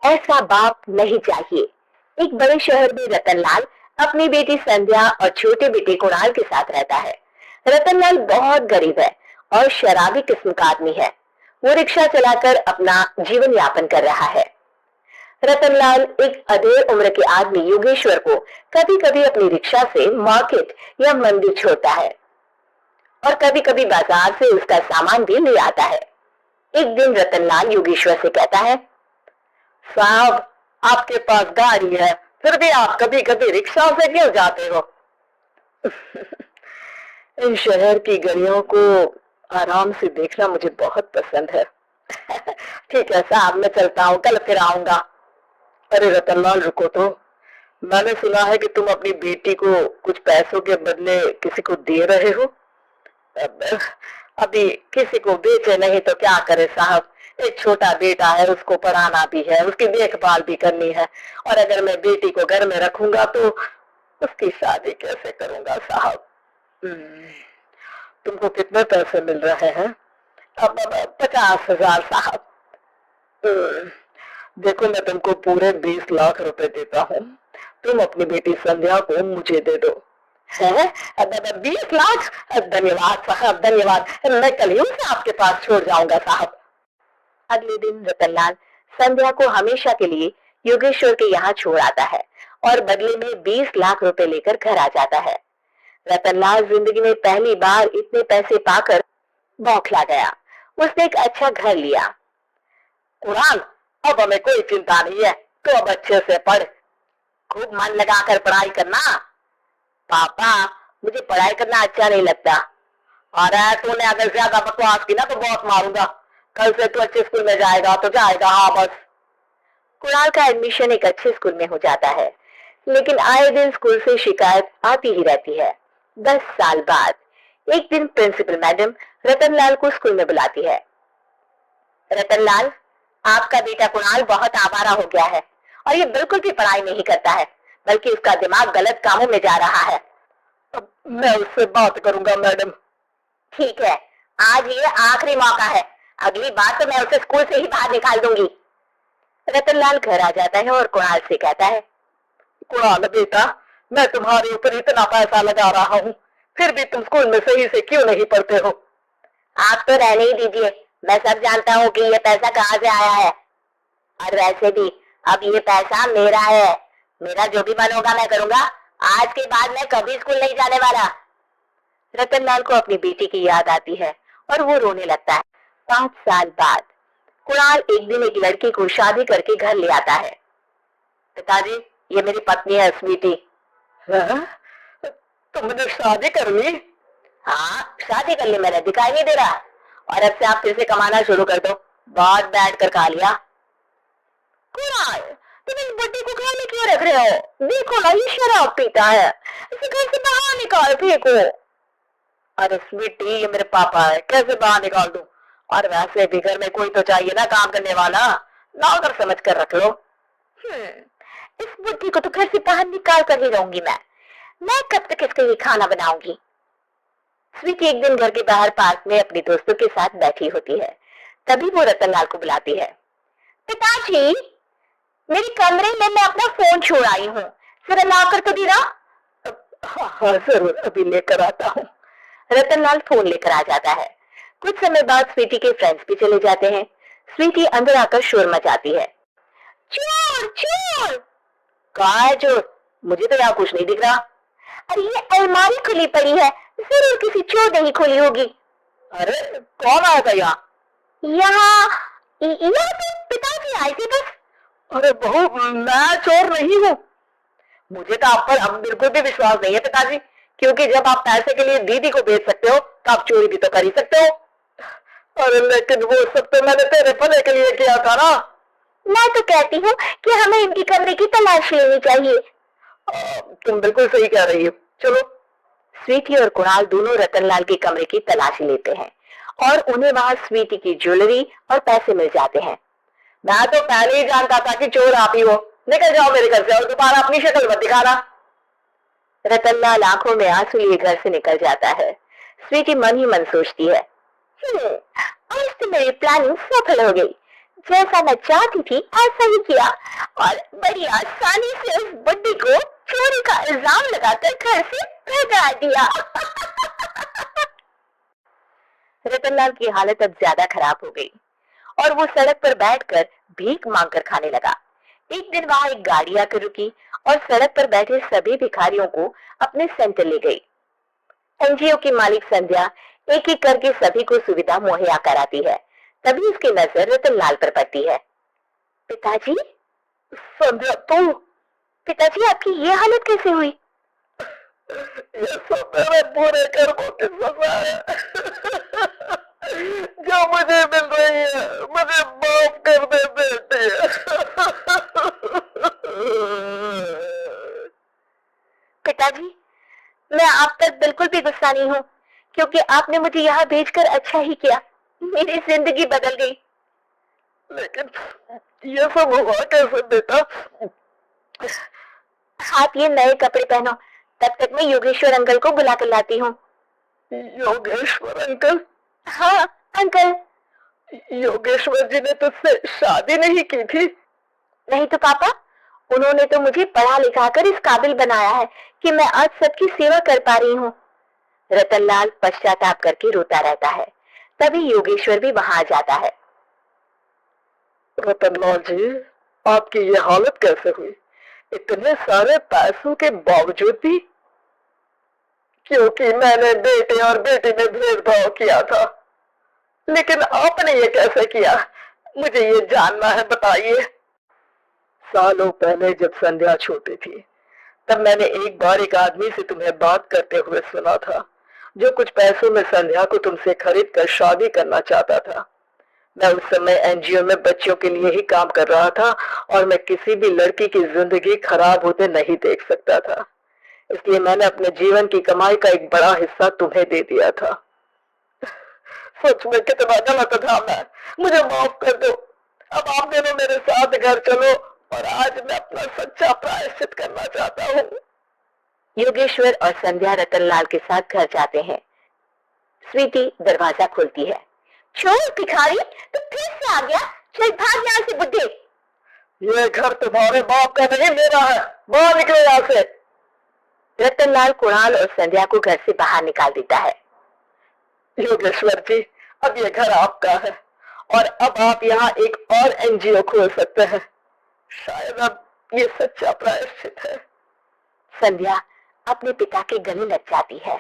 ऐसा बाप नहीं चाहिए। एक बड़े शहर में रतनलाल अपनी बेटी संध्या और छोटे बेटे कुणाल के साथ रहता है। रतनलाल बहुत गरीब है और शराबी किस्म का आदमी है। वो रिक्शा चलाकर अपना जीवन यापन कर रहा है। रतनलाल एक अधेड़ उम्र के आदमी योगेश्वर को कभी कभी अपनी रिक्शा से मार्केट या मंदिर छोड़ता है और कभी कभी बाजार से उसका सामान भी ले आता है। एक दिन रतनलाल योगेश्वर से कहता है, साहब आपके पास गाड़ी है, फिर भी आप कभी कभी रिक्शा से क्यों जाते हो? इन शहर की गलियों को आराम से देखना मुझे बहुत पसंद है। ठीक है साहब, मैं चलता हूँ, कल फिर आऊंगा। अरे रतनलाल रुको तो, मैंने सुना है कि तुम अपनी बेटी को कुछ पैसों के बदले किसी को दे रहे हो। अभी किसी को बेचे नहीं तो क्या करे साहब, एक छोटा बेटा है, उसको पढ़ाना भी है, उसकी देखभाल भी करनी है, और अगर मैं बेटी को घर में रखूंगा तो उसकी शादी कैसे करूंगा साहब। तुमको कितने पैसे मिल रहे हैं? अब 50,000 साहब। देखो मैं तुमको पूरे 20 लाख रुपए देता हूँ, तुम अपनी बेटी संध्या को मुझे दे दो। है 20 लाख? धन्यवाद साहब, धन्यवाद, मैं कल ही उसे आपके पास छोड़ जाऊंगा साहब। अगले दिन रतनलाल संध्या को हमेशा के लिए योगेश्वर के यहाँ छोड़ आता है और बदले में 20 लाख रुपए लेकर घर आ जाता है। रतनलाल जिंदगी में पहली बार इतने पैसे पाकर बौखला गया। उसने एक अच्छा घर लिया। कुणाल, अब हमें कोई चिंता नहीं है, तो अब अच्छे से पढ़, खूब मन लगाकर पढ़ाई करना। पापा मुझे पढ़ाई करना अच्छा नहीं लगता। अरे तूने अगर ज्यादा बकवास की ना तो बहुत मारूंगा। कल से तू अच्छे स्कूल में जाएगा तो जाएगा, हाँ बस। कुणाल का एडमिशन एक अच्छे स्कूल में हो जाता है, लेकिन आए दिन स्कूल से शिकायत आती ही रहती है। 10 साल बाद एक दिन प्रिंसिपल मैडम रतनलाल को स्कूल में बुलाती है। रतनलाल, आपका बेटा कुणाल बहुत आवारा हो गया है और ये बिल्कुल भी पढ़ाई नहीं करता है, बल्कि उसका दिमाग गलत कामों में जा रहा है। अब मैं उससे बात करूंगा मैडम। ठीक है, आज ये आखिरी मौका है, अगली बार तो मैं उसे स्कूल से ही बाहर निकाल दूंगी। रतनलाल घर आ जाता है और कुणाल से कहता है, कुणाल बेटा, मैं तुम्हारे ऊपर इतना पैसा लगा रहा हूँ, फिर भी तुम स्कूल में सही से क्यों नहीं पढ़ते हो? आप तो रहने ही दीजिए, मैं सब जानता हूँ कि ये पैसा कहाँ से आया है, और वैसे भी अब ये पैसा मेरा है, मेरा जो भी मन होगा मैं करूंगा। आज के बाद मैं कभी स्कूल नहीं जाने वाला। रतनलाल को अपनी बेटी की याद आती है और वो रोने लगता है। 5 साल बाद कुणाल एक दिन एक लड़की को शादी करके घर ले आता है। पिताजी, ये मेरी पत्नी है स्वीटी। तुमने शादी कर ली? हाँ, शादी कर ली मैंने, दिखाई नहीं दे रहा। और अब से आप फिर से कमाना शुरू कर दो, बहुत बैठ कर खा लिया। कुणाल, तुम इस बुड्ढे को घर में क्यों रख रहे हो? देखो ना, ये शराब पीता है, इसे घर से बाहर निकाल फेंको। अरे स्वीटी, ये मेरे पापा है, कैसे बाहर निकाल दूं? और वैसे भी घर में कोई तो चाहिए ना काम करने वाला, नौकर समझ कर रख लो। इस बुद्धि को तो घर से बाहर निकाल कर ही रहूंगी मैं कब तक इसके लिए खाना बनाऊंगी। स्वीटी एक दिन घर के बाहर पार्क में अपने दोस्तों के साथ बैठी होती है। तभी वो रतनलाल को बुलाती है। पिताजी, मेरे कमरे में मैं अपना फोन छोड़ आई हूँ, जरा ला कर तो देना। हाँ जरूर, अभी लेकर आता हूँ। रतनलाल फोन लेकर आ जाता है। कुछ समय बाद स्वीटी के फ्रेंड्स भी चले जाते हैं। स्वीटी अंदर आकर शोर मचाती है, चोर चोर। कहाँ है चोर? मुझे तो यहाँ कुछ नहीं दिख रहा। अरे ये अलमारी खुली पड़ी है, जरूर किसी चोर ने ही खोली होगी। अरे कौन आया था यहाँ? यहाँ तो पिताजी आए थे बस। अरे बहू, मैं चोर नहीं हूँ। मुझे तो आप पर अब बिल्कुल भी विश्वास नहीं है पिताजी, क्योंकि जब आप पैसे के लिए दीदी को बेच सकते हो तो आप चोरी भी तो कर ही सकते हो। अरे लेकिन वो सब तो मैंने तेरे भले के लिए किया था ना। मैं तो कहती हूँ कि हमें इनकी कमरे की तलाश लेनी चाहिए। तुम बिल्कुल सही कह रही हो, चलो। स्वीटी और कुणाल दोनों रतनलाल के कमरे की तलाशी लेते हैं और उन्हें वहां स्वीटी की ज्वेलरी और पैसे मिल जाते हैं। मैं तो पहले ही जानता था कि चोर आप ही हो, निकल जाओ मेरे घर से और दोबारा अपनी शक्ल मत दिखाना। रतनलाल आंखों में आंसू लिए घर से निकल जाता है। स्वीटी मन ही मन सोचती है, आज तो मेरी प्लानिंग सफल हो गई, जैसा मैं चाहती थी ऐसा ही किया और बड़ी आसानी से उस बुड्ढी को चोरी का इल्जाम लगाकर घर से भगा दिया। रतनलाल की हालत अब ज्यादा खराब हो गई और वो सड़क पर बैठकर भीख मांगकर खाने लगा। एक दिन वहां एक गाड़ी आकर रुकी और सड़क पर बैठे सभी भिखारियों को अपने सेंटर ले गई। एनजीओ की मालिक संध्या एक एक करके सभी को सुविधा मुहैया कराती है। तभी उसकी नजर रतनलाल पर पड़ती है। पिताजी, संध्या तू? पिताजी, आपकी ये हालत कैसे हुई? ये सब मेरे बुरे कर्मों की सजा है जो मुझे मिल रही है। मुझे माफ कर दे बेटे। पिताजी, मैं आप तक बिल्कुल भी गुस्सा नहीं हूँ, क्योंकि आपने मुझे यहाँ भेजकर अच्छा ही किया। मेरी जिंदगी बदल गई। लेकिन ये सब हुआ कैसे बेटा? आप ये नए कपड़े पहनो, तब तक मैं योगेश्वर अंकल को बुला कर लाती हूँ। योगेश्वर अंकल? हाँ अंकल। योगेश्वर जी ने तुझसे शादी नहीं की थी? नहीं तो पापा, उन्होंने तो मुझे पढ़ा लिखा कर इस काबिल बनाया है कि मैं आज सबकी सेवा कर पा रही हूँ। रतनलाल पश्चाताप करके रोता रहता है। तभी योगेश्वर भी वहां आ जाता है। रतनलाल जी, आपकी ये हालत कैसे हुई? इतने सारे पैसों के बावजूद भी? क्योंकि मैंने बेटे और बेटी में भेदभाव किया था। लेकिन आपने ये कैसे किया? मुझे ये जानना है, बताइए। सालों पहले जब संध्या छोटी थी, तब मैंने एक बार एक आदमी से तुम्हें बात करते हुए सुना था, जो कुछ पैसों में संध्या को तुमसे खरीद कर शादी करना चाहता था। मैं उस समय एनजीओ में बच्चों के लिए ही काम कर रहा था और मैं किसी भी लड़की की जिंदगी खराब होते नहीं देख सकता था। इसलिए मैंने अपने जीवन की कमाई का एक बड़ा हिस्सा तुम्हें दे दिया था। सच में कितना गलत था मैं। मुझे माफ कर दो। अब आप दोनों मेरे साथ घर चलो और आज मैं अपना सच्चा प्रायश्चित करना चाहता हूँ। योगेश्वर और संध्या रतनलाल के साथ घर जाते हैं। स्वीटी दरवाजा खोलती है। चोर भिखारी, तो फिर से आ गया? चल भाग यहाँ से बुड्ढे। ये घर तुम्हारे बाप का नहीं, मेरा है। बाहर निकलो यहाँ से। रतनलाल कुणाल और संध्या को घर से बाहर निकाल देता है। योगेश्वर जी, अब ये घर आपका है और अब आप यहाँ एक और एनजीओ खोल सकते हैं। शायद अब ये सच्चा प्रायश्चित है। संध्या अपने पिता के गले लग जाती है।